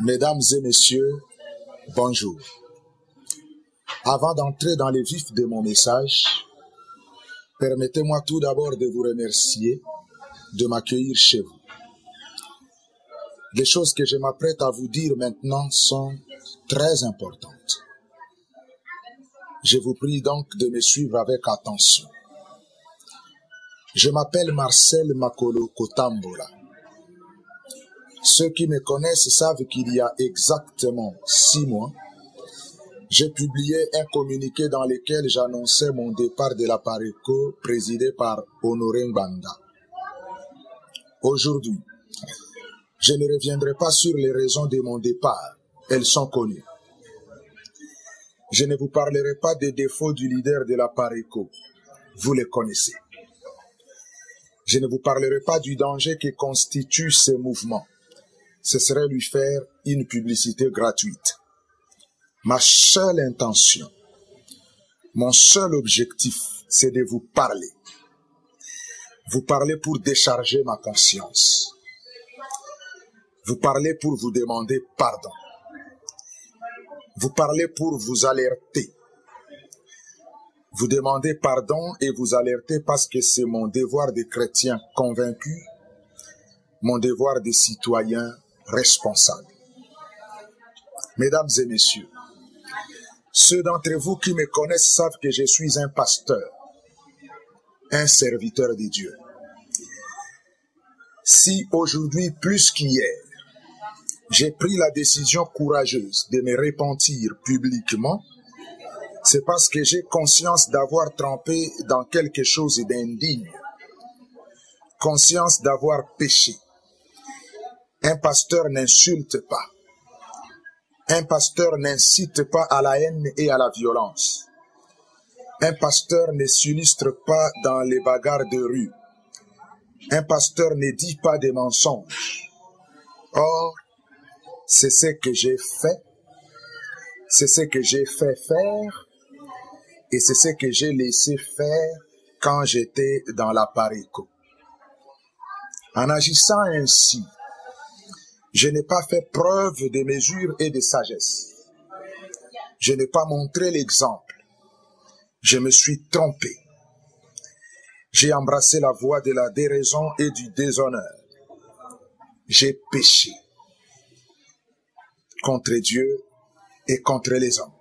Mesdames et messieurs, bonjour. Avant d'entrer dans le vif de mon message, permettez-moi tout d'abord de vous remercier de m'accueillir chez vous. Les choses que je m'apprête à vous dire maintenant sont très importantes. Je vous prie donc de me suivre avec attention. Je m'appelle Marcel Makolo Kotambola. Ceux qui me connaissent savent qu'il y a exactement 6 mois, j'ai publié un communiqué dans lequel j'annonçais mon départ de la Pareco présidé par Honoré Mbanda. Aujourd'hui, je ne reviendrai pas sur les raisons de mon départ, elles sont connues. Je ne vous parlerai pas des défauts du leader de la Pareco, vous les connaissez. Je ne vous parlerai pas du danger que constituent ces mouvements. Ce serait lui faire une publicité gratuite. Ma seule intention, mon seul objectif, c'est de vous parler. Vous parler pour décharger ma conscience. Vous parler pour vous demander pardon. Vous parler pour vous alerter. Vous demander pardon et vous alerter parce que c'est mon devoir de chrétien convaincu, mon devoir de citoyen responsable. Mesdames et messieurs, ceux d'entre vous qui me connaissent savent que je suis un pasteur, un serviteur de Dieu. Si aujourd'hui, plus qu'hier, j'ai pris la décision courageuse de me repentir publiquement, c'est parce que j'ai conscience d'avoir trempé dans quelque chose d'indigne, conscience d'avoir péché. Un pasteur n'insulte pas. Un pasteur n'incite pas à la haine et à la violence. Un pasteur ne s'illustre pas dans les bagarres de rue. Un pasteur ne dit pas des mensonges. Or, c'est ce que j'ai fait, c'est ce que j'ai fait faire, et c'est ce que j'ai laissé faire quand j'étais dans la Pareco. En agissant ainsi, je n'ai pas fait preuve de mesure et de sagesse. Je n'ai pas montré l'exemple. Je me suis trompé. J'ai embrassé la voie de la déraison et du déshonneur. J'ai péché contre Dieu et contre les hommes.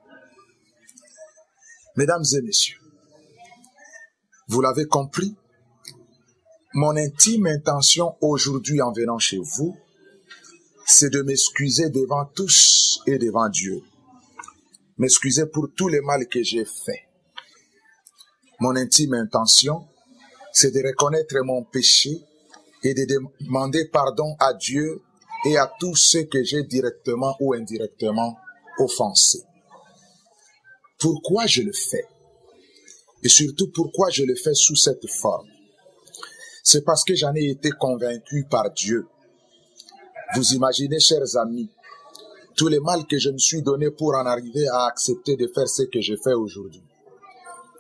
Mesdames et messieurs, vous l'avez compris, mon intime intention aujourd'hui en venant chez vous, c'est de m'excuser devant tous et devant Dieu. M'excuser pour tout le mal que j'ai fait. Mon intime intention, c'est de reconnaître mon péché et de demander pardon à Dieu et à tous ceux que j'ai directement ou indirectement offensés. Pourquoi je le fais? Et surtout, pourquoi je le fais sous cette forme? C'est parce que j'en ai été convaincu par Dieu. Vous imaginez, chers amis, tout le mal que je me suis donné pour en arriver à accepter de faire ce que je fais aujourd'hui.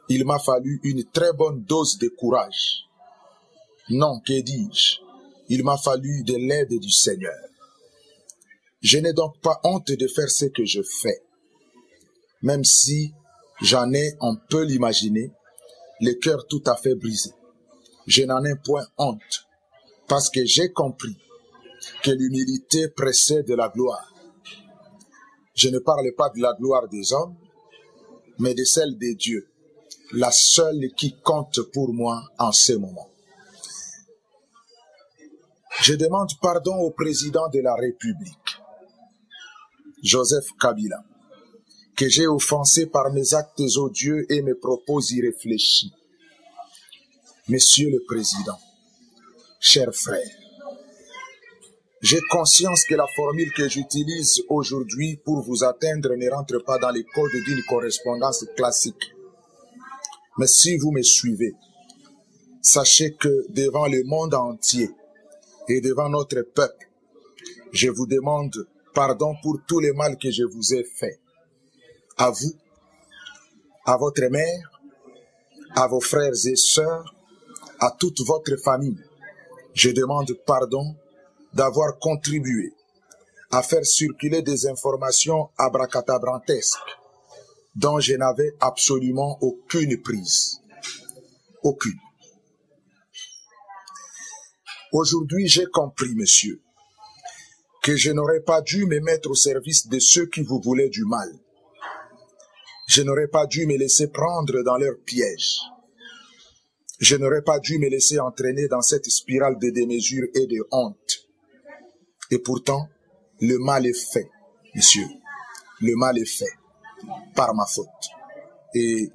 Il m'a fallu une très bonne dose de courage. Non, que dis-je? Il m'a fallu de l'aide du Seigneur. Je n'ai donc pas honte de faire ce que je fais. Même si j'en ai, on peut l'imaginer, le cœur tout à fait brisé. Je n'en ai point honte, parce que j'ai compris que l'humilité précède la gloire. Je ne parle pas de la gloire des hommes, mais de celle de Dieu, la seule qui compte pour moi en ce moment. Je demande pardon au président de la République, Joseph Kabila, que j'ai offensé par mes actes odieux et mes propos irréfléchis. Monsieur le Président, chers frères, j'ai conscience que la formule que j'utilise aujourd'hui pour vous atteindre ne rentre pas dans les codes d'une correspondance classique. Mais si vous me suivez, sachez que devant le monde entier et devant notre peuple, je vous demande pardon pour tout le mal que je vous ai fait. À vous, à votre mère, à vos frères et sœurs, à toute votre famille, je demande pardon d'avoir contribué à faire circuler des informations abracadabrantesques dont je n'avais absolument aucune prise. Aucune. Aujourd'hui, j'ai compris, monsieur, que je n'aurais pas dû me mettre au service de ceux qui vous voulaient du mal. Je n'aurais pas dû me laisser prendre dans leurs pièges. Je n'aurais pas dû me laisser entraîner dans cette spirale de démesure et de honte. Et pourtant, le mal est fait, monsieur. Le mal est fait par ma faute. Et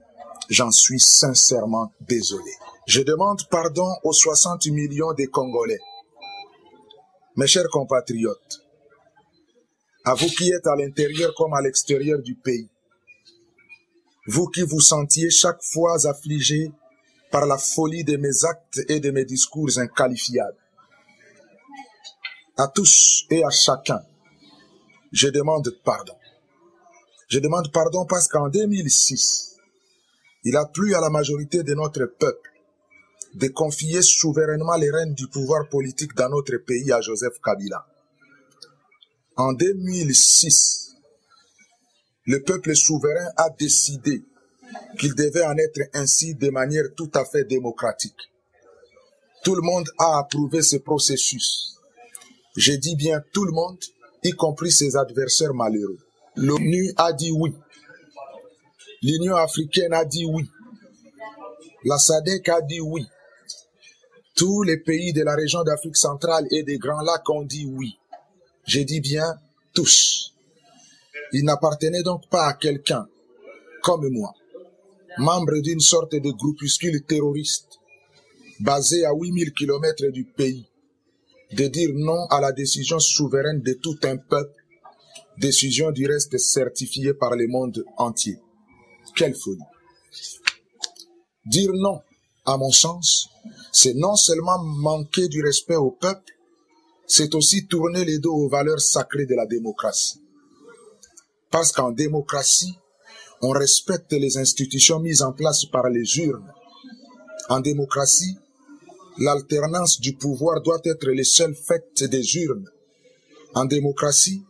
j'en suis sincèrement désolé. Je demande pardon aux 60 millions de Congolais. Mes chers compatriotes, à vous qui êtes à l'intérieur comme à l'extérieur du pays, vous qui vous sentiez chaque fois affligés par la folie de mes actes et de mes discours inqualifiables, à tous et à chacun, je demande pardon. Je demande pardon parce qu'en 2006, il a plu à la majorité de notre peuple de confier souverainement les rênes du pouvoir politique dans notre pays à Joseph Kabila. En 2006, le peuple souverain a décidé qu'il devait en être ainsi de manière tout à fait démocratique. Tout le monde a approuvé ce processus. Je dis bien tout le monde, y compris ses adversaires malheureux. L'ONU a dit oui. L'Union africaine a dit oui. La SADC a dit oui. Tous les pays de la région d'Afrique centrale et des Grands Lacs ont dit oui. Je dis bien tous. Il n'appartenait donc pas à quelqu'un, comme moi, membre d'une sorte de groupuscule terroriste, basé à 8000 km du pays, de dire non à la décision souveraine de tout un peuple, décision du reste certifiée par le monde entier. Quelle folie! Dire non, à mon sens, c'est non seulement manquer du respect au peuple, c'est aussi tourner les dos aux valeurs sacrées de la démocratie. Parce qu'en démocratie, on respecte les institutions mises en place par les urnes. En démocratie, l'alternance du pouvoir doit être le seul fait des urnes. En démocratie,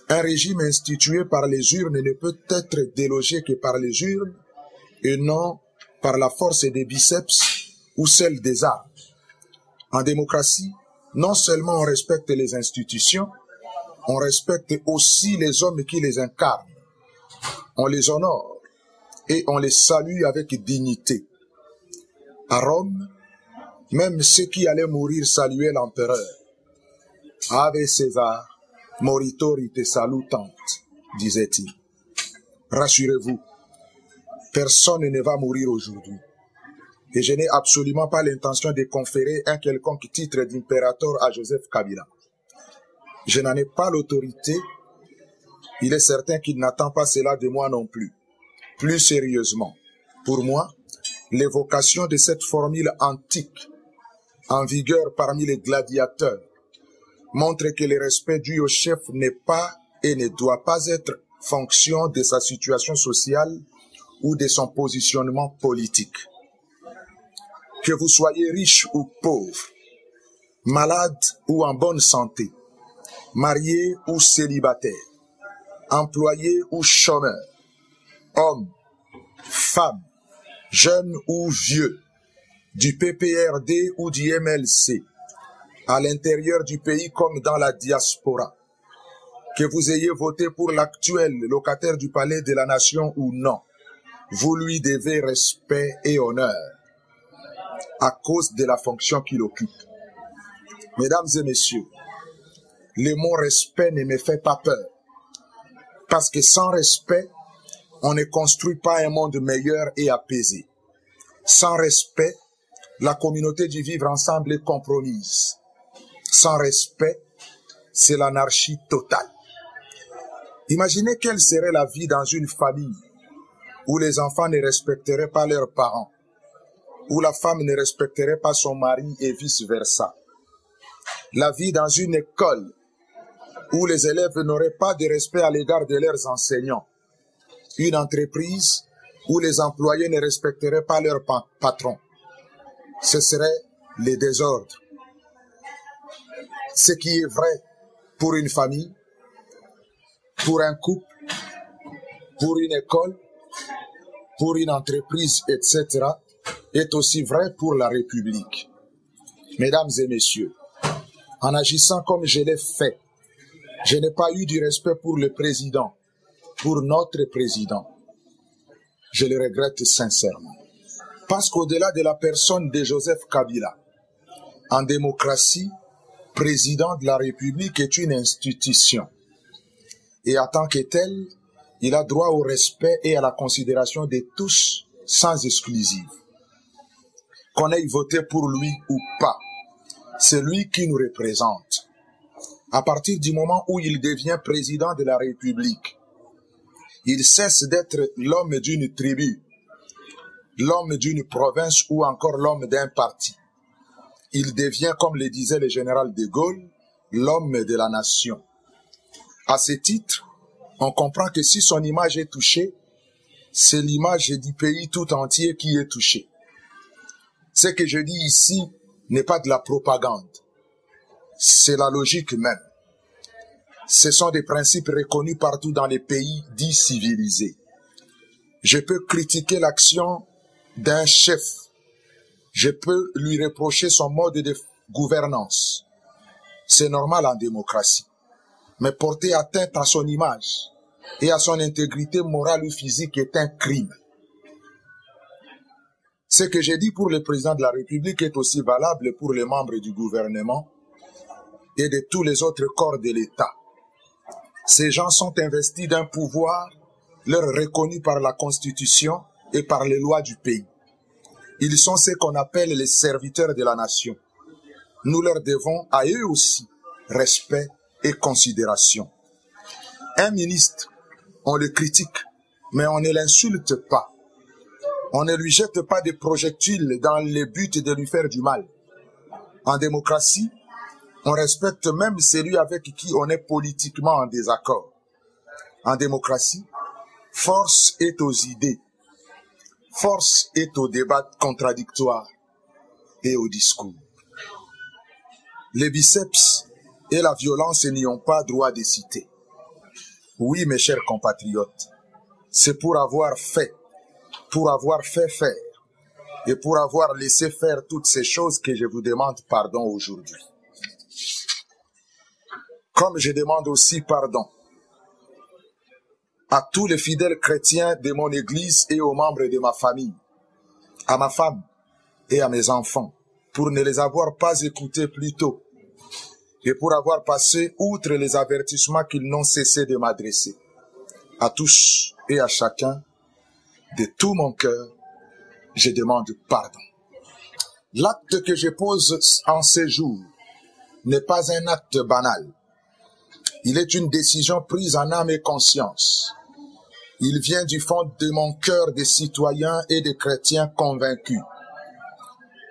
un régime institué par les urnes ne peut être délogé que par les urnes et non par la force des biceps ou celle des armes. En démocratie, non seulement on respecte les institutions, on respecte aussi les hommes qui les incarnent. On les honore et on les salue avec dignité. À Rome, même ceux qui allaient mourir saluaient l'empereur. Ave César, moritori te salutant, disait-il. Rassurez-vous, personne ne va mourir aujourd'hui. Et je n'ai absolument pas l'intention de conférer un quelconque titre d'impérateur à Joseph Kabila. Je n'en ai pas l'autorité. Il est certain qu'il n'attend pas cela de moi non plus. Plus sérieusement, pour moi, l'évocation de cette formule antique, en vigueur parmi les gladiateurs, montre que le respect dû au chef n'est pas et ne doit pas être fonction de sa situation sociale ou de son positionnement politique. Que vous soyez riche ou pauvre, malade ou en bonne santé, marié ou célibataire, employé ou chômeur, homme, femme, jeune ou vieux, du PPRD ou du MLC, à l'intérieur du pays comme dans la diaspora, que vous ayez voté pour l'actuel locataire du palais de la nation ou non, vous lui devez respect et honneur à cause de la fonction qu'il occupe. Mesdames et messieurs, le mot respect ne me fait pas peur, parce que sans respect, on ne construit pas un monde meilleur et apaisé. Sans respect, la communauté du vivre ensemble est compromise. Sans respect, c'est l'anarchie totale. Imaginez quelle serait la vie dans une famille où les enfants ne respecteraient pas leurs parents, où la femme ne respecterait pas son mari et vice-versa. La vie dans une école où les élèves n'auraient pas de respect à l'égard de leurs enseignants. Une entreprise où les employés ne respecteraient pas leur patron. Ce serait le désordre. Ce qui est vrai pour une famille pour un couple, pour une école, pour une entreprise, etc., est aussi vrai pour la République. Mesdames et messieurs, en agissant comme je l'ai fait, je n'ai pas eu du respect pour le président, pour notre président. Je le regrette sincèrement. Parce qu'au-delà de la personne de Joseph Kabila, en démocratie, président de la République est une institution. Et en tant que tel, il a droit au respect et à la considération de tous, sans exclusive. Qu'on aille voter pour lui ou pas, c'est lui qui nous représente. À partir du moment où il devient président de la République, il cesse d'être l'homme d'une tribu, l'homme d'une province ou encore l'homme d'un parti. Il devient, comme le disait le général de Gaulle, l'homme de la nation. À ce titre, on comprend que si son image est touchée, c'est l'image du pays tout entier qui est touchée. Ce que je dis ici n'est pas de la propagande, c'est la logique même. Ce sont des principes reconnus partout dans les pays dits civilisés. Je peux critiquer l'action d'un chef, je peux lui reprocher son mode de gouvernance. C'est normal en démocratie. Mais porter atteinte à son image et à son intégrité morale ou physique est un crime. Ce que j'ai dit pour le président de la République est aussi valable pour les membres du gouvernement et de tous les autres corps de l'État. Ces gens sont investis d'un pouvoir leur reconnu par la Constitution et par les lois du pays. Ils sont ce qu'on appelle les serviteurs de la nation. Nous leur devons à eux aussi respect et considération. Un ministre, on le critique, mais on ne l'insulte pas. On ne lui jette pas des projectiles dans le but de lui faire du mal. En démocratie, on respecte même celui avec qui on est politiquement en désaccord. En démocratie, force est aux idées, force est au débat contradictoire et au discours. Les biceps et la violence n'y ont pas droit de citer. Oui, mes chers compatriotes, c'est pour avoir fait faire et pour avoir laissé faire toutes ces choses que je vous demande pardon aujourd'hui. Comme je demande aussi pardon à tous les fidèles chrétiens de mon église et aux membres de ma famille, à ma femme et à mes enfants, pour ne les avoir pas écoutés plus tôt et pour avoir passé outre les avertissements qu'ils n'ont cessé de m'adresser. À tous et à chacun, de tout mon cœur, je demande pardon. L'acte que je pose en ces jours n'est pas un acte banal. Il est une décision prise en âme et conscience. Il vient du fond de mon cœur de citoyen et de chrétien convaincu.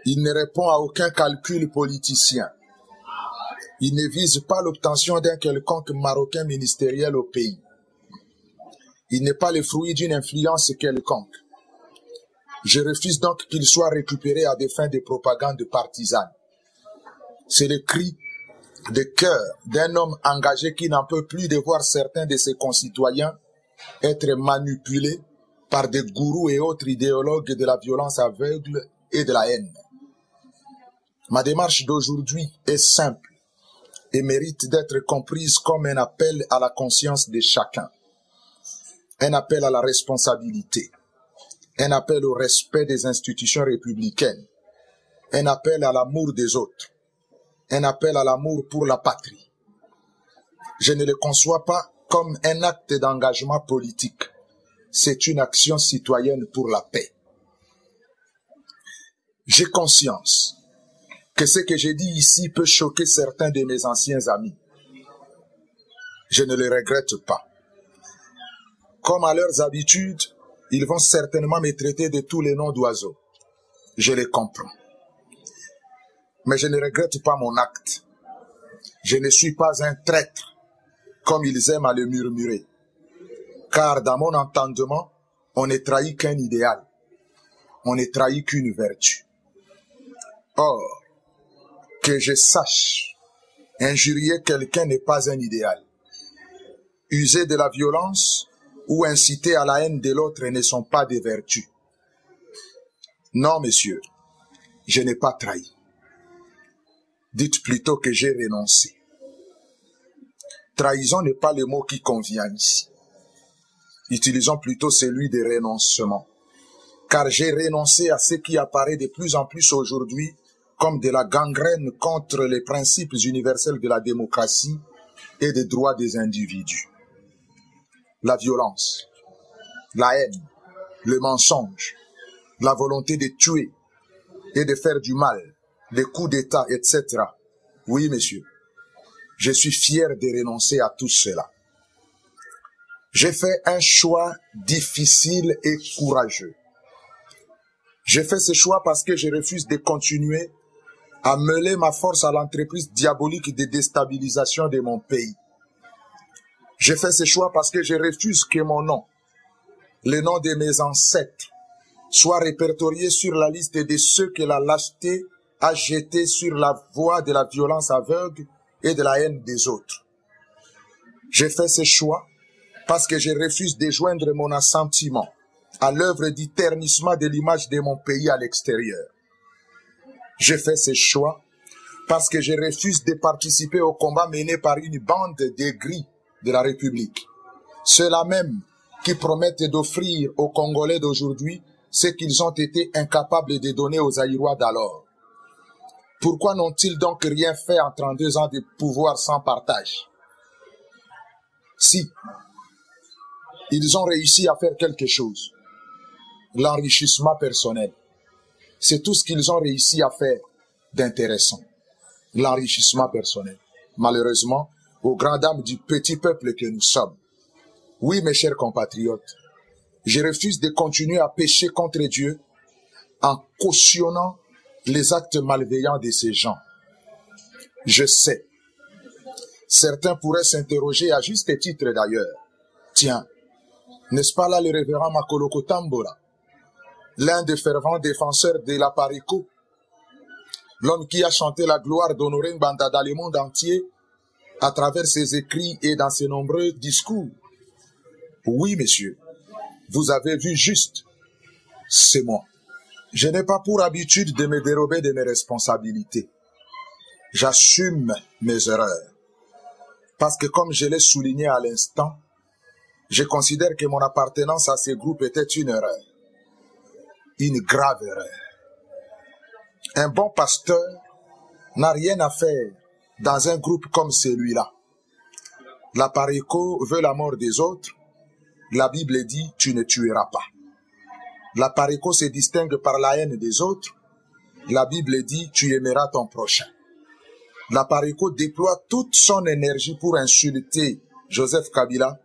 Il ne répond à aucun calcul politicien. Il ne vise pas l'obtention d'un quelconque marocain ministériel au pays. Il n'est pas le fruit d'une influence quelconque. Je refuse donc qu'il soit récupéré à des fins de propagande partisane. C'est le cri de cœur d'un homme engagé qui n'en peut plus de voir certains de ses concitoyens être manipulés par des gourous et autres idéologues de la violence aveugle et de la haine. Ma démarche d'aujourd'hui est simple et mérite d'être comprise comme un appel à la conscience de chacun, un appel à la responsabilité, un appel au respect des institutions républicaines, un appel à l'amour des autres, un appel à l'amour pour la patrie. Je ne le conçois pas comme un acte d'engagement politique. C'est une action citoyenne pour la paix. J'ai conscience que ce que j'ai dit ici peut choquer certains de mes anciens amis. Je ne le regrette pas. Comme à leurs habitudes, ils vont certainement me traiter de tous les noms d'oiseaux. Je les comprends. Mais je ne regrette pas mon acte. Je ne suis pas un traître, comme ils aiment à le murmurer. Car dans mon entendement, on ne trahit qu'un idéal. On ne trahit qu'une vertu. Or, que je sache, injurier quelqu'un n'est pas un idéal. user de la violence ou inciter à la haine de l'autre ne sont pas des vertus. Non, messieurs, je n'ai pas trahi. Dites plutôt que j'ai renoncé. Trahison n'est pas le mot qui convient ici. Utilisons plutôt celui de renoncement. Car j'ai renoncé à ce qui apparaît de plus en plus aujourd'hui comme de la gangrène contre les principes universels de la démocratie et des droits des individus. La violence, la haine, le mensonge, la volonté de tuer et de faire du mal, des coups d'État, etc. Oui, messieurs, je suis fier de renoncer à tout cela. J'ai fait un choix difficile et courageux. J'ai fait ce choix parce que je refuse de continuer à mêler ma force à l'entreprise diabolique de déstabilisation de mon pays. J'ai fait ce choix parce que je refuse que mon nom, le nom de mes ancêtres, soit répertorié sur la liste de ceux que la lâcheté a jetés sur la voie de la violence aveugle et de la haine des autres. J'ai fait ce choix parce que je refuse de joindre mon assentiment à l'œuvre du ternissement de l'image de mon pays à l'extérieur. J'ai fait ce choix parce que je refuse de participer au combat mené par une bande d'aigris de la République. Ceux-là même qui promettent d'offrir aux Congolais d'aujourd'hui ce qu'ils ont été incapables de donner aux Aïrois d'alors. Pourquoi n'ont-ils donc rien fait en 32 ans de pouvoir sans partage? Si, ils ont réussi à faire quelque chose. L'enrichissement personnel. C'est tout ce qu'ils ont réussi à faire d'intéressant. L'enrichissement personnel. Malheureusement, aux grandes dames du petit peuple que nous sommes. Oui, mes chers compatriotes, je refuse de continuer à pécher contre Dieu en cautionnant les actes malveillants de ces gens. Je sais, certains pourraient s'interroger à juste titre d'ailleurs. Tiens, n'est-ce pas là le révérend Makoloko Tambola, l'un des fervents défenseurs de la Parico, l'homme qui a chanté la gloire d'Honoré Mbanda dans le monde entier à travers ses écrits et dans ses nombreux discours? Oui, messieurs, vous avez vu juste, c'est moi. Je n'ai pas pour habitude de me dérober de mes responsabilités. J'assume mes erreurs. Parce que comme je l'ai souligné à l'instant, je considère que mon appartenance à ces groupes était une erreur. Une grave erreur. Un bon pasteur n'a rien à faire dans un groupe comme celui-là. La Parico veut la mort des autres. La Bible dit, tu ne tueras pas. La Parico se distingue par la haine des autres. La Bible dit, tu aimeras ton prochain. La Parico déploie toute son énergie pour insulter Joseph Kabila.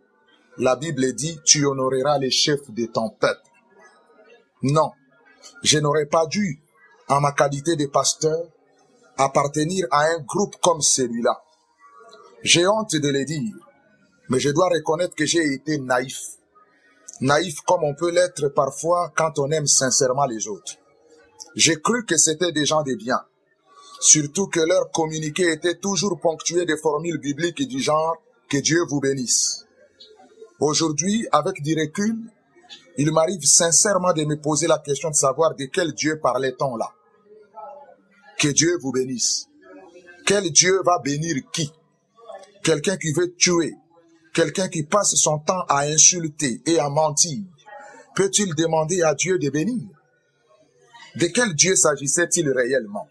La Bible dit, tu honoreras les chefs de ton peuple. Non, je n'aurais pas dû, en ma qualité de pasteur, appartenir à un groupe comme celui-là. J'ai honte de le dire, mais je dois reconnaître que j'ai été naïf. Naïf comme on peut l'être parfois quand on aime sincèrement les autres. J'ai cru que c'était des gens de bien, surtout que leur communiqué était toujours ponctué de formules bibliques du genre « que Dieu vous bénisse ». Aujourd'hui, avec du recul, il m'arrive sincèrement de me poser la question de savoir de quel Dieu parlait-on là. Que Dieu vous bénisse. Quel Dieu va bénir qui? Quelqu'un qui veut tuer, quelqu'un qui passe son temps à insulter et à mentir, peut-il demander à Dieu de bénir? De quel Dieu s'agissait-il réellement?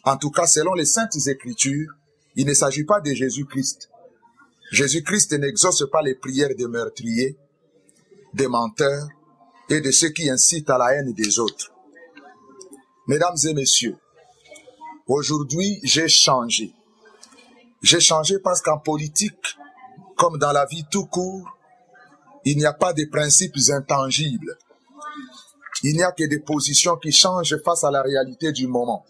En tout cas, selon les Saintes Écritures, il ne s'agit pas de Jésus-Christ. Jésus-Christ n'exauce pas les prières des meurtriers, des menteurs et de ceux qui incitent à la haine des autres. Mesdames et messieurs, aujourd'hui, j'ai changé. J'ai changé parce qu'en politique, comme dans la vie tout court, il n'y a pas de principes intangibles. Il n'y a que des positions qui changent face à la réalité du moment.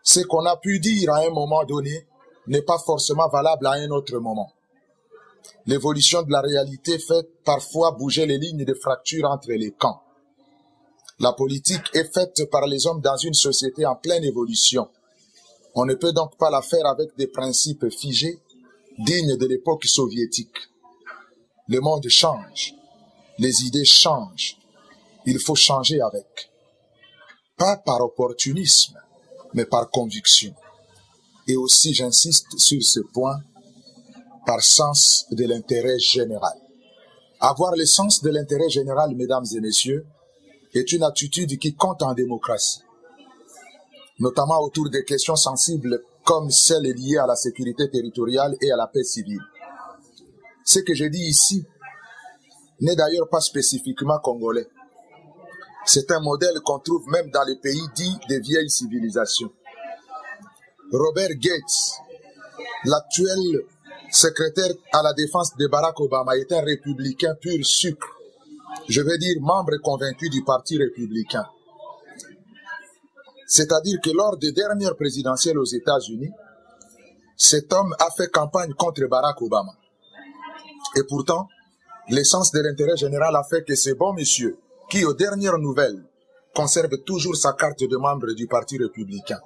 Ce qu'on a pu dire à un moment donné n'est pas forcément valable à un autre moment. L'évolution de la réalité fait parfois bouger les lignes de fracture entre les camps. La politique est faite par les hommes dans une société en pleine évolution. On ne peut donc pas la faire avec des principes figés, digne de l'époque soviétique. Le monde change, les idées changent, il faut changer avec. Pas par opportunisme, mais par conviction. Et aussi, j'insiste sur ce point, par sens de l'intérêt général. Avoir le sens de l'intérêt général, mesdames et messieurs, est une attitude qui compte en démocratie, notamment autour des questions sensibles comme celles liées à la sécurité territoriale et à la paix civile. Ce que je dis ici n'est d'ailleurs pas spécifiquement congolais. C'est un modèle qu'on trouve même dans les pays dits des vieilles civilisations. Robert Gates, l'actuel secrétaire à la défense de Barack Obama, est un républicain pur sucre. Je veux dire membre convaincu du Parti républicain. C'est-à-dire que lors des dernières présidentielles aux États-Unis, cet homme a fait campagne contre Barack Obama. Et pourtant, l'essence de l'intérêt général a fait que ce bon monsieur, qui aux dernières nouvelles conserve toujours sa carte de membre du Parti républicain,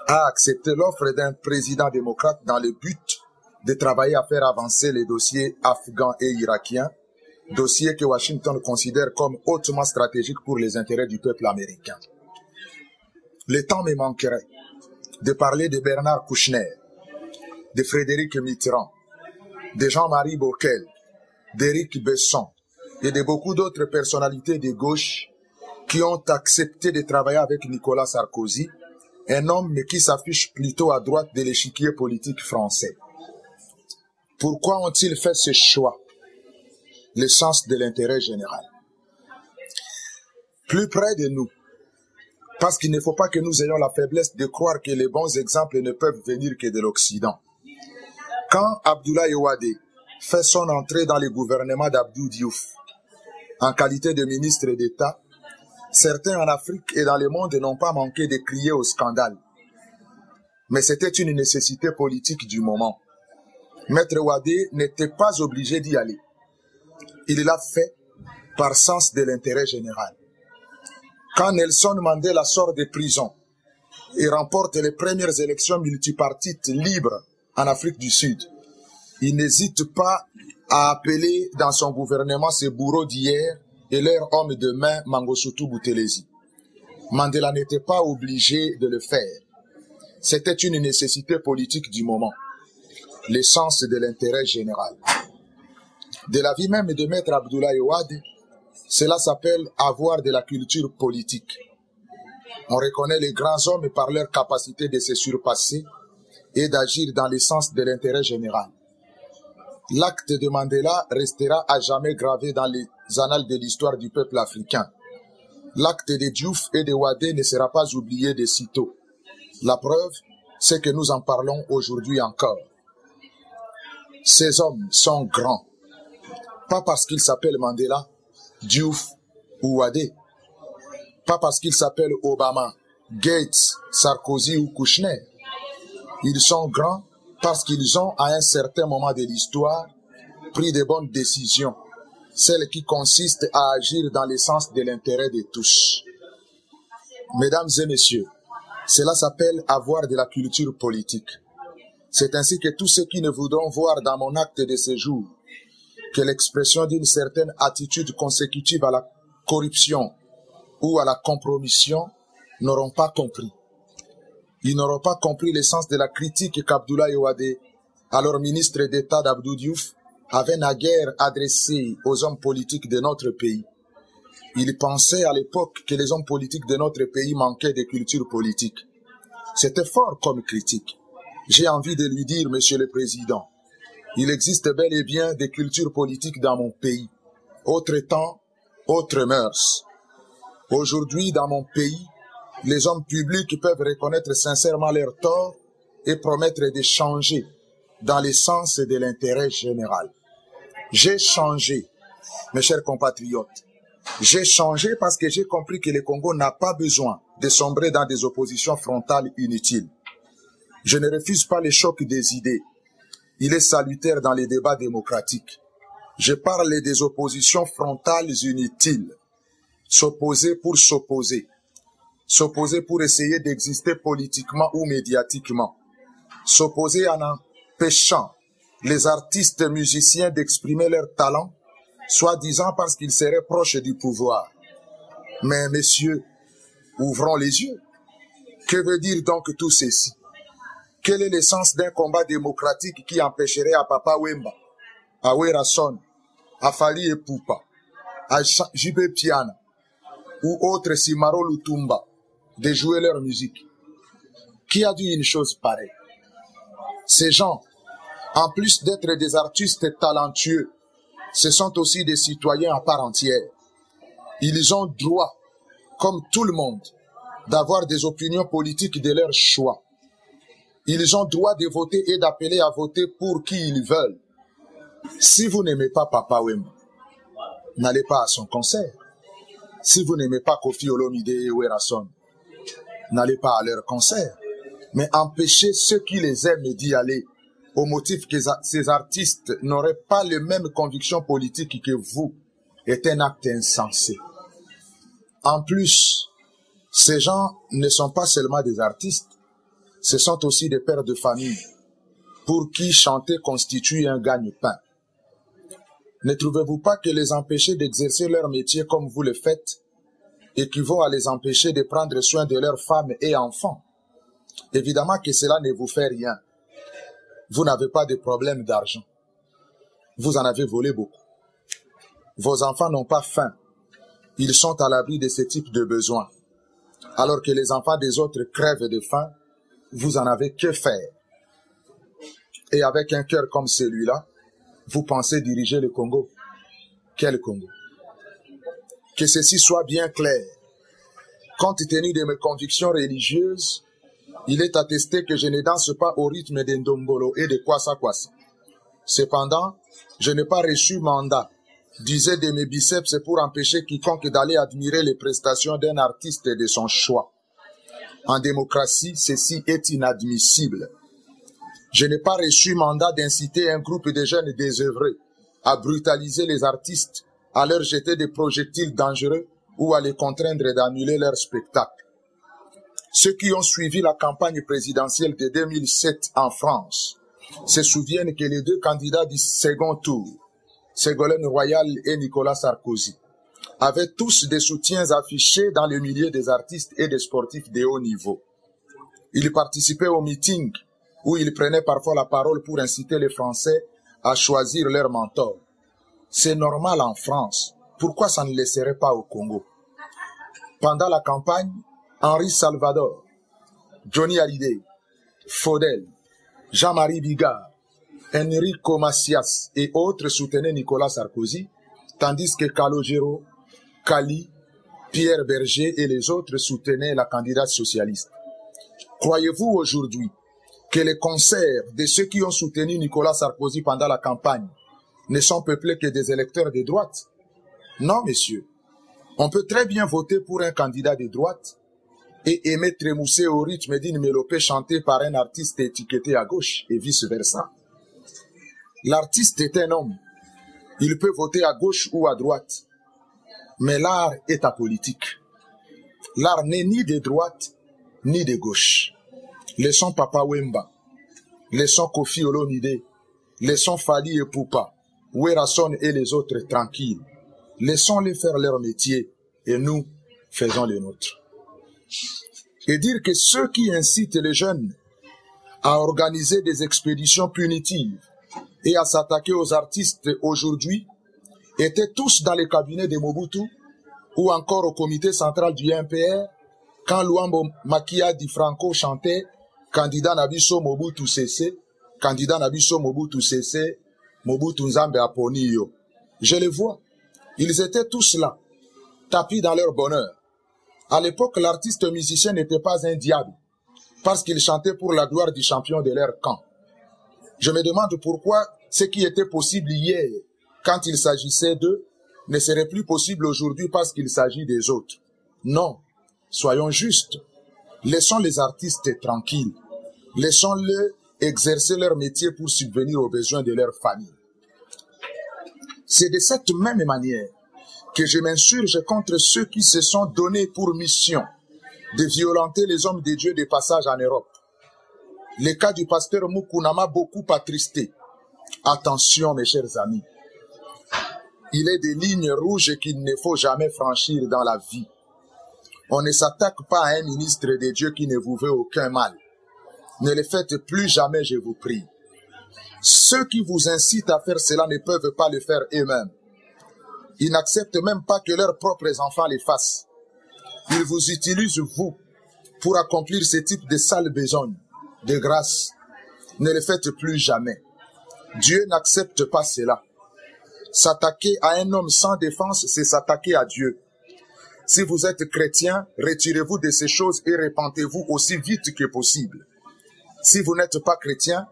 a accepté l'offre d'un président démocrate dans le but de travailler à faire avancer les dossiers afghans et irakiens, dossiers que Washington considère comme hautement stratégiques pour les intérêts du peuple américain. Le temps me manquerait de parler de Bernard Kouchner, de Frédéric Mitterrand, de Jean-Marie Bockel, d'Éric Besson et de beaucoup d'autres personnalités de gauche qui ont accepté de travailler avec Nicolas Sarkozy, un homme qui s'affiche plutôt à droite de l'échiquier politique français. Pourquoi ont-ils fait ce choix? Le sens de l'intérêt général. Plus près de nous, parce qu'il ne faut pas que nous ayons la faiblesse de croire que les bons exemples ne peuvent venir que de l'Occident. Quand Abdoulaye Wade fait son entrée dans le gouvernement d'Abdou Diouf, en qualité de ministre d'État, certains en Afrique et dans le monde n'ont pas manqué de crier au scandale. Mais c'était une nécessité politique du moment. Maître Wade n'était pas obligé d'y aller. Il l'a fait par sens de l'intérêt général. Quand Nelson Mandela sort de prison et remporte les premières élections multipartites libres en Afrique du Sud, il n'hésite pas à appeler dans son gouvernement ses bourreaux d'hier et leur homme de main, Mangosuthu Buthelezi. Mandela n'était pas obligé de le faire. C'était une nécessité politique du moment. L'essence de l'intérêt général. De la vie même de Maître Abdoulaye Wade, cela s'appelle avoir de la culture politique. On reconnaît les grands hommes par leur capacité de se surpasser et d'agir dans l'essence de l'intérêt général. L'acte de Mandela restera à jamais gravé dans les annales de l'histoire du peuple africain. L'acte de Diouf et de Wade ne sera pas oublié de sitôt. La preuve, c'est que nous en parlons aujourd'hui encore. Ces hommes sont grands, pas parce qu'ils s'appellent Mandela, Diouf ou Wade, pas parce qu'ils s'appellent Obama, Gates, Sarkozy ou Kouchner. Ils sont grands parce qu'ils ont, à un certain moment de l'histoire, pris de bonnes décisions, celles qui consistent à agir dans le sens de l'intérêt de tous. Mesdames et messieurs, cela s'appelle avoir de la culture politique. C'est ainsi que tous ceux qui ne voudront voir dans mon acte de séjour que l'expression d'une certaine attitude consécutive à la corruption ou à la compromission n'auront pas compris. Ils n'auront pas compris le sens de la critique qu'Abdoulaye Wade, alors ministre d'État d'Abdou Diouf, avait naguère adressée aux hommes politiques de notre pays. Il pensait à l'époque que les hommes politiques de notre pays manquaient de culture politique. C'était fort comme critique. J'ai envie de lui dire, Monsieur le Président, il existe bel et bien des cultures politiques dans mon pays. Autre temps, autres mœurs. Aujourd'hui, dans mon pays, les hommes publics peuvent reconnaître sincèrement leurs torts et promettre de changer dans le sens de l'intérêt général. J'ai changé, mes chers compatriotes. J'ai changé parce que j'ai compris que le Congo n'a pas besoin de sombrer dans des oppositions frontales inutiles. Je ne refuse pas le choc des idées. Il est salutaire dans les débats démocratiques. Je parle des oppositions frontales inutiles. S'opposer pour s'opposer. S'opposer pour essayer d'exister politiquement ou médiatiquement. S'opposer empêchant les artistes musiciens d'exprimer leur talent, soi-disant parce qu'ils seraient proches du pouvoir. Mais messieurs, ouvrons les yeux. Que veut dire donc tout ceci? Quelle est l'essence d'un combat démocratique qui empêcherait à Papa Wemba, à Werason, à Fali Epupa, à J.B. Piana ou autres Simaro Lutumba de jouer leur musique? Qui a dit une chose pareille? Ces gens, en plus d'être des artistes talentueux, ce sont aussi des citoyens à part entière. Ils ont droit, comme tout le monde, d'avoir des opinions politiques de leur choix. Ils ont droit de voter et d'appeler à voter pour qui ils veulent. Si vous n'aimez pas Papa Wemba, n'allez pas à son concert. Si vous n'aimez pas Kofi Olomide et Werason, n'allez pas à leur concert. Mais empêchez ceux qui les aiment d'y aller, au motif que ces artistes n'auraient pas les mêmes convictions politiques que vous, est un acte insensé. En plus, ces gens ne sont pas seulement des artistes, ce sont aussi des pères de famille, pour qui chanter constitue un gagne-pain. Ne trouvez-vous pas que les empêcher d'exercer leur métier comme vous le faites équivaut à les empêcher de prendre soin de leurs femmes et enfants? Évidemment que cela ne vous fait rien. Vous n'avez pas de problème d'argent. Vous en avez volé beaucoup. Vos enfants n'ont pas faim. Ils sont à l'abri de ce type de besoins. Alors que les enfants des autres crèvent de faim, vous en avez que faire. Et avec un cœur comme celui-là, vous pensez diriger le Congo. Quel Congo? Que ceci soit bien clair. Compte tenu de mes convictions religieuses, il est attesté que je ne danse pas au rythme de Ndombolo et de Kwasa Kwasa. Cependant, je n'ai pas reçu mandat d'user de mes biceps pour empêcher quiconque d'aller admirer les prestations d'un artiste de son choix. En démocratie, ceci est inadmissible. Je n'ai pas reçu mandat d'inciter un groupe de jeunes désœuvrés à brutaliser les artistes, à leur jeter des projectiles dangereux ou à les contraindre d'annuler leur spectacle. Ceux qui ont suivi la campagne présidentielle de 2007 en France se souviennent que les deux candidats du second tour, Ségolène Royal et Nicolas Sarkozy, avaient tous des soutiens affichés dans le milieu des artistes et des sportifs de haut niveau. Ils participaient aux meetings où ils prenaient parfois la parole pour inciter les Français à choisir leur mentor. C'est normal en France. Pourquoi ça ne le serait pas au Congo? Pendant la campagne, Henri Salvador, Johnny Hallyday, Faudel, Jean-Marie Bigard, Enrico Macias et autres soutenaient Nicolas Sarkozy, tandis que Calogero, Kali, Pierre Berger et les autres soutenaient la candidate socialiste. Croyez-vous aujourd'hui que les concerts de ceux qui ont soutenu Nicolas Sarkozy pendant la campagne ne sont peuplés que des électeurs de droite? Non, messieurs. On peut très bien voter pour un candidat de droite et aimer trémousser au rythme d'une mélopée chantée par un artiste étiqueté à gauche et vice-versa. L'artiste est un homme. Il peut voter à gauche ou à droite. Mais l'art est apolitique. L'art n'est ni de droite ni de gauche. Laissons Papa Wemba, laissons Kofi Olomide, laissons Fali Epupa, Werason et les autres tranquilles. Laissons-les faire leur métier et nous faisons le nôtre. Et dire que ceux qui incitent les jeunes à organiser des expéditions punitives et à s'attaquer aux artistes aujourd'hui étaient tous dans les cabinets de Mobutu ou encore au comité central du MPR quand Luambo Makia Di Franco chantait candidat Nabiso Mobutu CC, candidat Nabiso Mobutu CC, Mobutu Nzambe Aponiyo. Je les vois. Ils étaient tous là, tapis dans leur bonheur. À l'époque, l'artiste musicien n'était pas un diable, parce qu'il chantait pour la gloire du champion de leur camp. Je me demande pourquoi ce qui était possible hier, quand il s'agissait d'eux, ne serait plus possible aujourd'hui parce qu'il s'agit des autres. Non, soyons justes. Laissons les artistes tranquilles. Laissons-les exercer leur métier pour subvenir aux besoins de leur famille. C'est de cette même manière que je m'insurge contre ceux qui se sont donnés pour mission de violenter les hommes de Dieu de passage en Europe. Le cas du pasteur Mukuna m'a beaucoup attristé. Attention, mes chers amis. Il est des lignes rouges qu'il ne faut jamais franchir dans la vie. On ne s'attaque pas à un ministre de Dieu qui ne vous veut aucun mal. Ne le faites plus jamais, je vous prie. Ceux qui vous incitent à faire cela ne peuvent pas le faire eux-mêmes. Ils n'acceptent même pas que leurs propres enfants les fassent. Ils vous utilisent, vous, pour accomplir ce type de sale besogne. De grâce, ne le faites plus jamais. Dieu n'accepte pas cela. S'attaquer à un homme sans défense, c'est s'attaquer à Dieu. Si vous êtes chrétien, retirez-vous de ces choses et repentez-vous aussi vite que possible. Si vous n'êtes pas chrétien,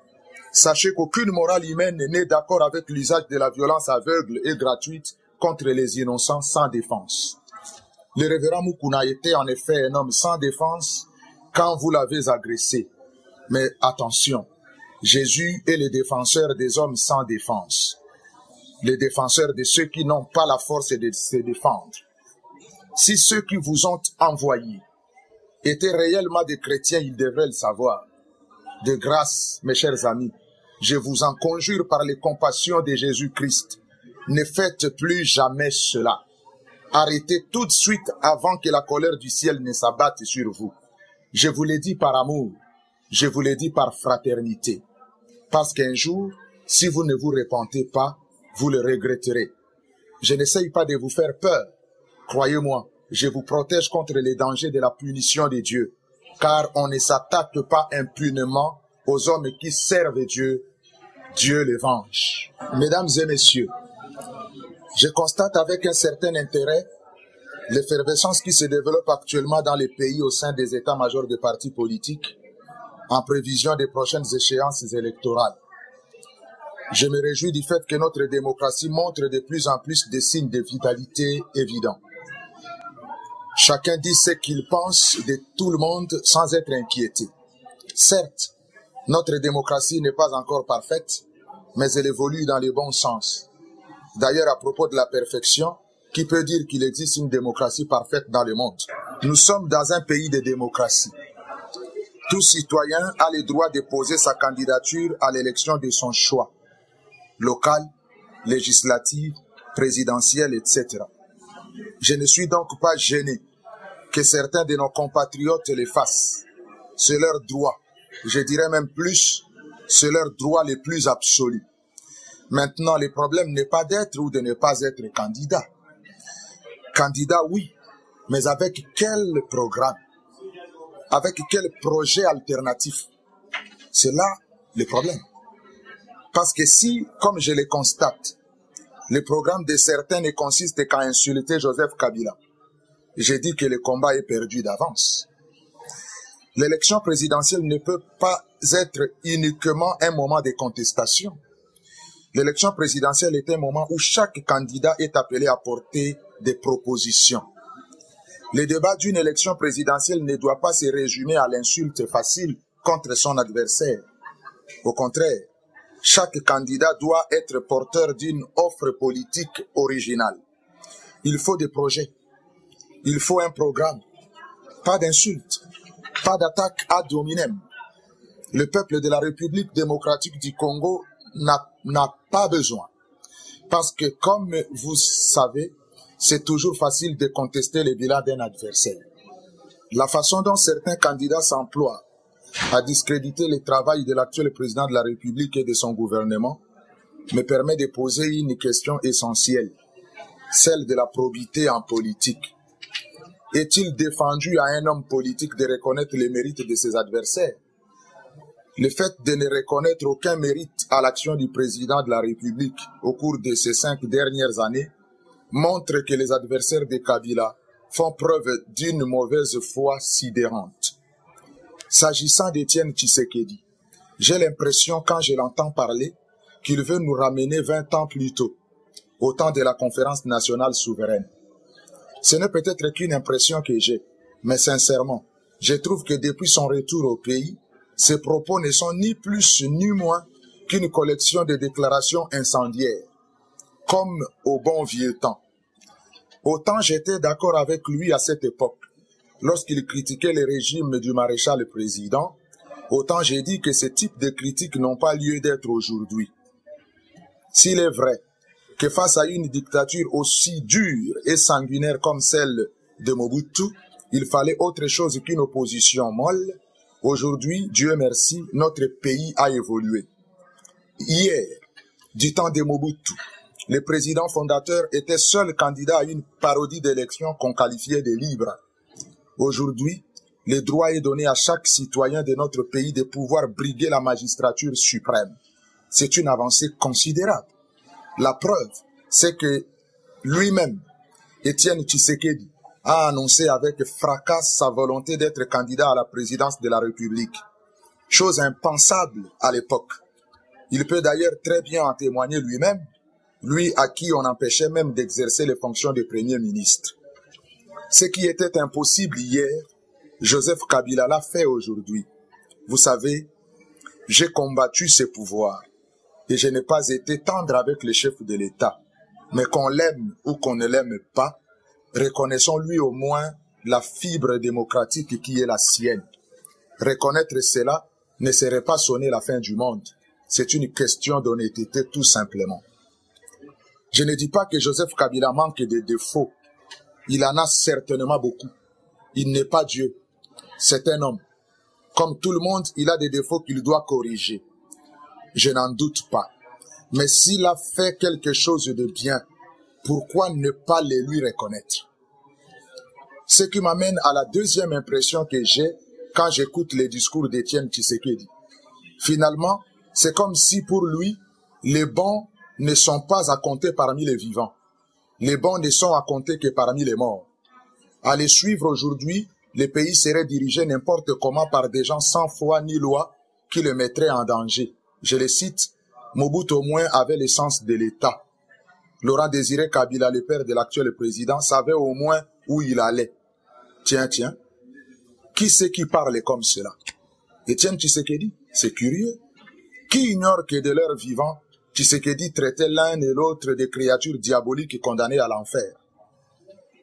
sachez qu'aucune morale humaine n'est d'accord avec l'usage de la violence aveugle et gratuite contre les innocents sans défense. Le révérend Mukuna était en effet un homme sans défense quand vous l'avez agressé. Mais attention, Jésus est le défenseur des hommes sans défense. Le défenseur de ceux qui n'ont pas la force de se défendre. Si ceux qui vous ont envoyés étaient réellement des chrétiens, ils devraient le savoir. De grâce, mes chers amis, je vous en conjure par les compassions de Jésus-Christ, ne faites plus jamais cela. Arrêtez tout de suite avant que la colère du ciel ne s'abatte sur vous. Je vous l'ai dit par amour, je vous l'ai dit par fraternité. Parce qu'un jour, si vous ne vous repentez pas, vous le regretterez. Je n'essaye pas de vous faire peur. Croyez-moi, je vous protège contre les dangers de la punition de Dieu, car on ne s'attaque pas impunément aux hommes qui servent Dieu. Dieu les venge. Mesdames et messieurs, je constate avec un certain intérêt l'effervescence qui se développe actuellement dans les pays au sein des états-majors des partis politiques en prévision des prochaines échéances électorales. Je me réjouis du fait que notre démocratie montre de plus en plus des signes de vitalité évidents. Chacun dit ce qu'il pense de tout le monde sans être inquiété. Certes, notre démocratie n'est pas encore parfaite, mais elle évolue dans le bon sens. D'ailleurs, à propos de la perfection, qui peut dire qu'il existe une démocratie parfaite dans le monde? Nous sommes dans un pays de démocratie. Tout citoyen a le droit de poser sa candidature à l'élection de son choix, locale, législative, présidentielle, etc. Je ne suis donc pas gêné que certains de nos compatriotes le fassent. C'est leur droit. Je dirais même plus, c'est leur droit le plus absolu. Maintenant, le problème n'est pas d'être ou de ne pas être candidat. Candidat, oui, mais avec quel programme? Avec quel projet alternatif? C'est là le problème. Parce que si, comme je le constate, le programme de certains ne consiste qu'à insulter Joseph Kabila, je dis que le combat est perdu d'avance. L'élection présidentielle ne peut pas être uniquement un moment de contestation. L'élection présidentielle est un moment où chaque candidat est appelé à porter des propositions. Le débat d'une élection présidentielle ne doit pas se résumer à l'insulte facile contre son adversaire. Au contraire, chaque candidat doit être porteur d'une offre politique originale. Il faut des projets. Il faut un programme. Pas d'insultes. Pas d'attaque ad hominem. Le peuple de la République démocratique du Congo n'a pas besoin. Parce que, comme vous savez, c'est toujours facile de contester le bilan d'un adversaire. La façon dont certains candidats s'emploient à discréditer le travail de l'actuel président de la République et de son gouvernement me permet de poser une question essentielle, celle de la probité en politique. Est-il défendu à un homme politique de reconnaître les mérites de ses adversaires? Le fait de ne reconnaître aucun mérite à l'action du président de la République au cours de ces 5 dernières années montre que les adversaires de Kabila font preuve d'une mauvaise foi sidérante. S'agissant d'Étienne Tshisekedi, j'ai l'impression, quand je l'entends parler, qu'il veut nous ramener 20 ans plus tôt, au temps de la conférence nationale souveraine. Ce n'est peut-être qu'une impression que j'ai, mais sincèrement, je trouve que depuis son retour au pays, ses propos ne sont ni plus ni moins qu'une collection de déclarations incendiaires, comme au bon vieux temps. Autant j'étais d'accord avec lui à cette époque, lorsqu'il critiquait le régime du maréchal président Autant j'ai dit que ce type de critiques n'ont pas lieu d'être aujourd'hui. S'il est vrai que face à une dictature aussi dure et sanguinaire comme celle de Mobutu, il fallait autre chose qu'une opposition molle, aujourd'hui, Dieu merci, notre pays a évolué. Hier, du temps de Mobutu, le président fondateur était seul candidat à une parodie d'élection qu'on qualifiait de libre. Aujourd'hui, le droit est donné à chaque citoyen de notre pays de pouvoir briguer la magistrature suprême. C'est une avancée considérable. La preuve, c'est que lui-même, Étienne Tshisekedi, a annoncé avec fracas sa volonté d'être candidat à la présidence de la République. Chose impensable à l'époque. Il peut d'ailleurs très bien en témoigner lui-même, lui à qui on empêchait même d'exercer les fonctions de Premier ministre. Ce qui était impossible hier, Joseph Kabila l'a fait aujourd'hui. Vous savez, j'ai combattu ce pouvoir et je n'ai pas été tendre avec le chef de l'État. Mais qu'on l'aime ou qu'on ne l'aime pas, reconnaissons lui au moins la fibre démocratique qui est la sienne. Reconnaître cela ne serait pas sonner la fin du monde. C'est une question d'honnêteté tout simplement. Je ne dis pas que Joseph Kabila manque de défauts. Il en a certainement beaucoup. Il n'est pas Dieu. C'est un homme. Comme tout le monde, il a des défauts qu'il doit corriger. Je n'en doute pas. Mais s'il a fait quelque chose de bien, pourquoi ne pas le lui reconnaître? Ce qui m'amène à la deuxième impression que j'ai quand j'écoute les discours d'Étienne Tshisekedi. Finalement, c'est comme si pour lui, les bons ne sont pas à compter parmi les vivants. Les bons ne sont à compter que parmi les morts. À les suivre aujourd'hui, le pays serait dirigé n'importe comment par des gens sans foi ni loi qui le mettraient en danger. Je les cite, Mobutu au moins avait l'essence de l'État. Laurent Désiré Kabila, le père de l'actuel président, savait au moins où il allait. Tiens, qui c'est qui parle comme cela? Étienne Tshisekedi, c'est curieux. Qui ignore que de leur vivant, Tshisekedi traitait l'un et l'autre de créatures diaboliques condamnées à l'enfer?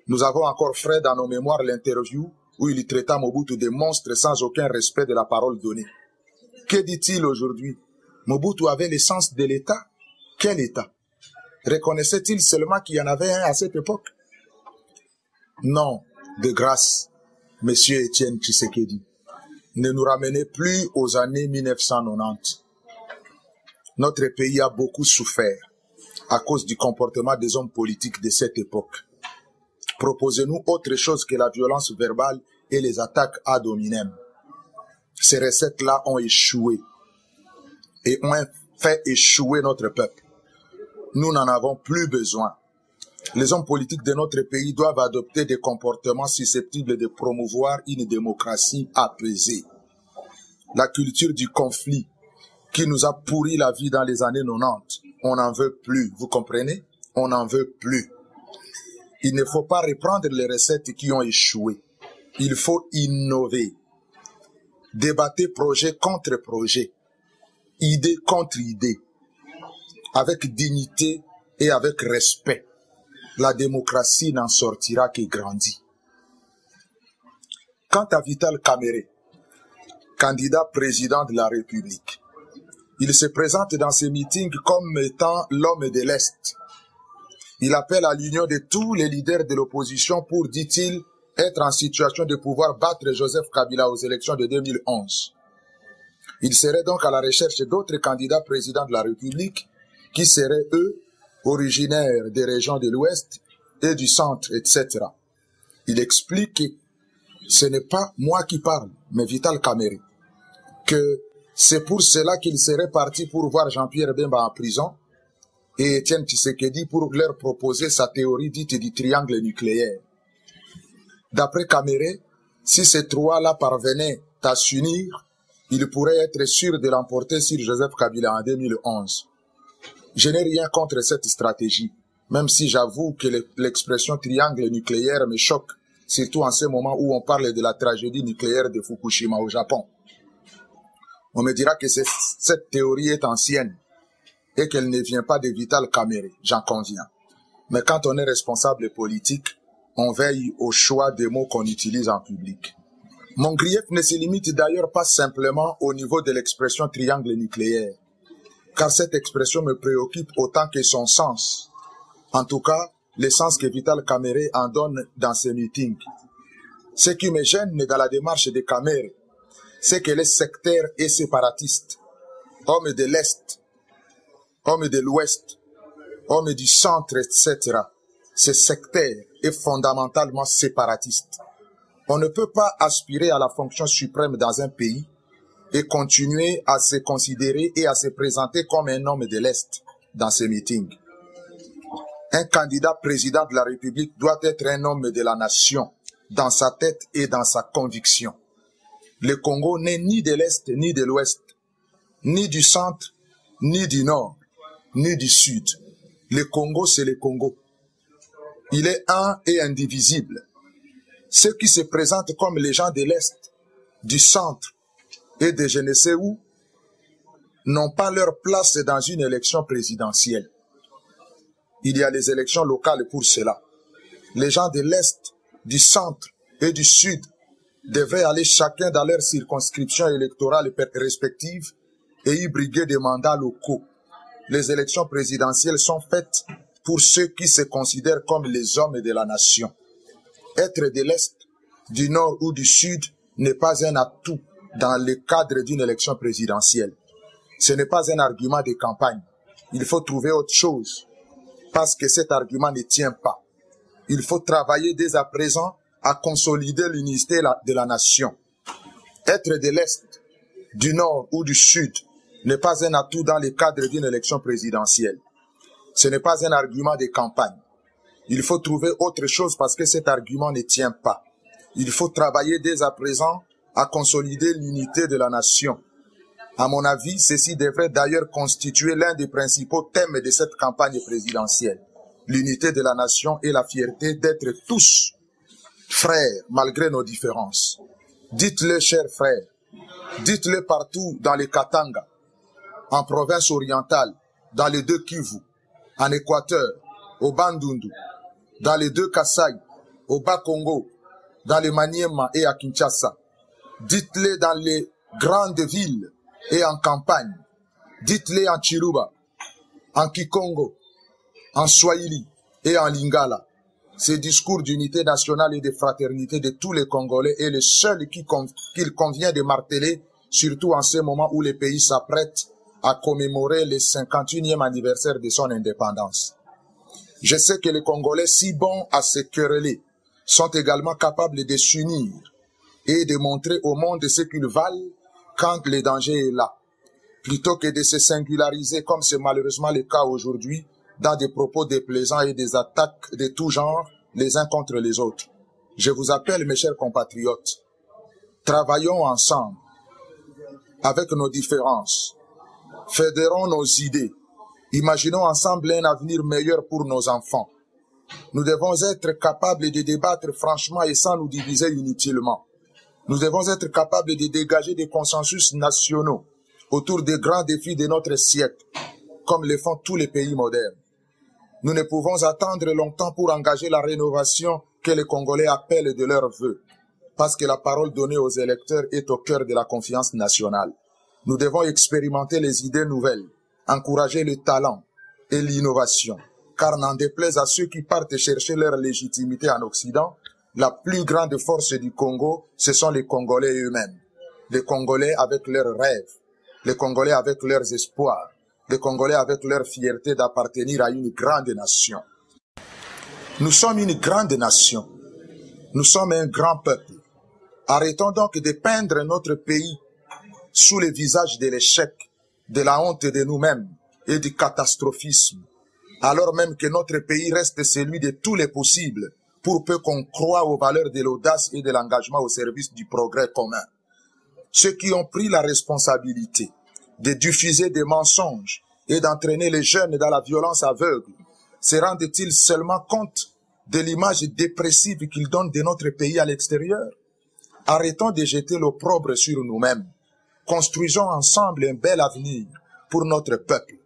Nous avons encore frais dans nos mémoires l'interview où il traita Mobutu de monstre sans aucun respect de la parole donnée. Que dit-il aujourd'hui? Mobutu avait l'essence de l'État? Quel État? Reconnaissait-il seulement qu'il y en avait un à cette époque? Non, de grâce, Monsieur Étienne Tshisekedi, ne nous ramenez plus aux années 1990. Notre pays a beaucoup souffert à cause du comportement des hommes politiques de cette époque. Proposez-nous autre chose que la violence verbale et les attaques ad hominem. Ces recettes-là ont échoué et ont fait échouer notre peuple. Nous n'en avons plus besoin. Les hommes politiques de notre pays doivent adopter des comportements susceptibles de promouvoir une démocratie apaisée. La culture du conflit qui nous a pourri la vie dans les années 90, on n'en veut plus, vous comprenez? On n'en veut plus. Il ne faut pas reprendre les recettes qui ont échoué. Il faut innover. Débattre projet contre projet, idée contre idée, avec dignité et avec respect. La démocratie n'en sortira que grandie. Quant à Vital Kamerhe, candidat président de la République, il se présente dans ces meetings comme étant l'homme de l'Est. Il appelle à l'union de tous les leaders de l'opposition pour, dit-il, être en situation de pouvoir battre Joseph Kabila aux élections de 2011. Il serait donc à la recherche d'autres candidats présidents de la République qui seraient, eux, originaires des régions de l'Ouest et du Centre, etc. Il explique que ce n'est pas moi qui parle, mais Vital Kamerhe, que c'est pour cela qu'il serait parti pour voir Jean-Pierre Bemba en prison et Étienne Tshisekedi pour leur proposer sa théorie dite du triangle nucléaire. D'après Kamerhe, si ces trois-là parvenaient à s'unir, ils pourraient être sûrs de l'emporter sur Joseph Kabila en 2011. Je n'ai rien contre cette stratégie, même si j'avoue que l'expression triangle nucléaire me choque, surtout en ce moment où on parle de la tragédie nucléaire de Fukushima au Japon. On me dira que cette théorie est ancienne et qu'elle ne vient pas de Vital Kamerhe, j'en conviens. Mais quand on est responsable politique, on veille au choix des mots qu'on utilise en public. Mon grief ne se limite d'ailleurs pas simplement au niveau de l'expression triangle nucléaire, car cette expression me préoccupe autant que son sens. En tout cas, le sens que Vital Kamerhe en donne dans ses meetings. Ce qui me gêne dans la démarche de Kamerhe, c'est qu'elle est sectaire et séparatiste. Homme de l'Est, homme de l'Ouest, homme du centre, etc. C'est sectaire et fondamentalement séparatiste. On ne peut pas aspirer à la fonction suprême dans un pays et continuer à se considérer et à se présenter comme un homme de l'Est dans ces meetings. Un candidat président de la République doit être un homme de la nation, dans sa tête et dans sa conviction. Le Congo n'est ni de l'Est ni de l'Ouest, ni du centre, ni du nord, ni du sud. Le Congo, c'est le Congo. Il est un et indivisible. Ceux qui se présentent comme les gens de l'Est, du centre et de je ne sais où, n'ont pas leur place dans une élection présidentielle. Il y a les élections locales pour cela. Les gens de l'Est, du centre et du sud devraient aller chacun dans leur circonscription électorale respective et y briguer des mandats locaux. Les élections présidentielles sont faites pour ceux qui se considèrent comme les hommes de la nation. Être de l'Est, du Nord ou du Sud n'est pas un atout dans le cadre d'une élection présidentielle. Ce n'est pas un argument de campagne. Il faut trouver autre chose, parce que cet argument ne tient pas. Il faut travailler dès à présent à consolider l'unité de la nation. Être de l'Est, du Nord ou du Sud n'est pas un atout dans le cadre d'une élection présidentielle. Ce n'est pas un argument de campagne. Il faut trouver autre chose parce que cet argument ne tient pas. Il faut travailler dès à présent à consolider l'unité de la nation. À mon avis, ceci devrait d'ailleurs constituer l'un des principaux thèmes de cette campagne présidentielle. L'unité de la nation et la fierté d'être tous frères malgré nos différences. Dites-le, chers frères, dites-le partout dans les Katanga, en province orientale, dans les deux Kivu, en Équateur, au Bandundu, dans les deux Kasaï, au Bas-Congo, dans les Maniema et à Kinshasa. Dites-le dans les grandes villes et en campagne. Dites-le en Chiruba, en Kikongo, en Swahili et en Lingala. Ce discours d'unité nationale et de fraternité de tous les Congolais est le seul qu'il convient de marteler, surtout en ce moment où le pays s'apprête à commémorer le 51e anniversaire de son indépendance. Je sais que les Congolais, si bons à se quereller, sont également capables de s'unir et de montrer au monde ce qu'ils valent quand le danger est là, plutôt que de se singulariser comme c'est malheureusement le cas aujourd'hui dans des propos déplaisants et des attaques de tout genre les uns contre les autres. Je vous appelle, mes chers compatriotes, travaillons ensemble avec nos différences, fédérons nos idées, imaginons ensemble un avenir meilleur pour nos enfants. Nous devons être capables de débattre franchement et sans nous diviser inutilement. Nous devons être capables de dégager des consensus nationaux autour des grands défis de notre siècle, comme le font tous les pays modernes. Nous ne pouvons attendre longtemps pour engager la rénovation que les Congolais appellent de leur vœu, parce que la parole donnée aux électeurs est au cœur de la confiance nationale. Nous devons expérimenter les idées nouvelles, encourager le talent et l'innovation, car n'en déplaise à ceux qui partent chercher leur légitimité en Occident, la plus grande force du Congo, ce sont les Congolais eux-mêmes. Les Congolais avec leurs rêves, les Congolais avec leurs espoirs, les Congolais avec leur fierté d'appartenir à une grande nation. Nous sommes une grande nation. Nous sommes un grand peuple. Arrêtons donc de peindre notre pays sous le visage de l'échec, de la honte de nous-mêmes et du catastrophisme, alors même que notre pays reste celui de tous les possibles, pour peu qu'on croie aux valeurs de l'audace et de l'engagement au service du progrès commun. Ceux qui ont pris la responsabilité de diffuser des mensonges et d'entraîner les jeunes dans la violence aveugle, se rendent-ils seulement compte de l'image dépressive qu'ils donnent de notre pays à l'extérieur? Arrêtons de jeter l'opprobre sur nous-mêmes. Construisons ensemble un bel avenir pour notre peuple.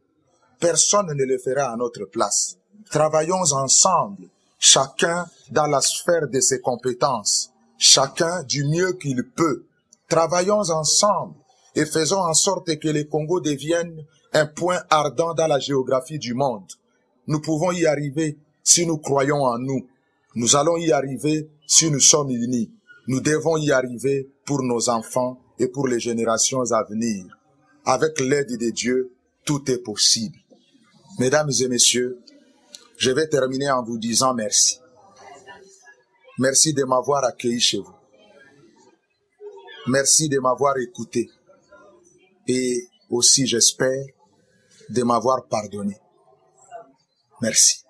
Personne ne le fera à notre place. Travaillons ensemble, chacun dans la sphère de ses compétences, chacun du mieux qu'il peut. Travaillons ensemble et faisons en sorte que le Congo devienne un point ardent dans la géographie du monde. Nous pouvons y arriver si nous croyons en nous. Nous allons y arriver si nous sommes unis. Nous devons y arriver pour nos enfants et pour les générations à venir. Avec l'aide de Dieu, tout est possible. Mesdames et messieurs, je vais terminer en vous disant merci. Merci de m'avoir accueilli chez vous. Merci de m'avoir écouté. Et aussi, j'espère, de m'avoir pardonné. Merci.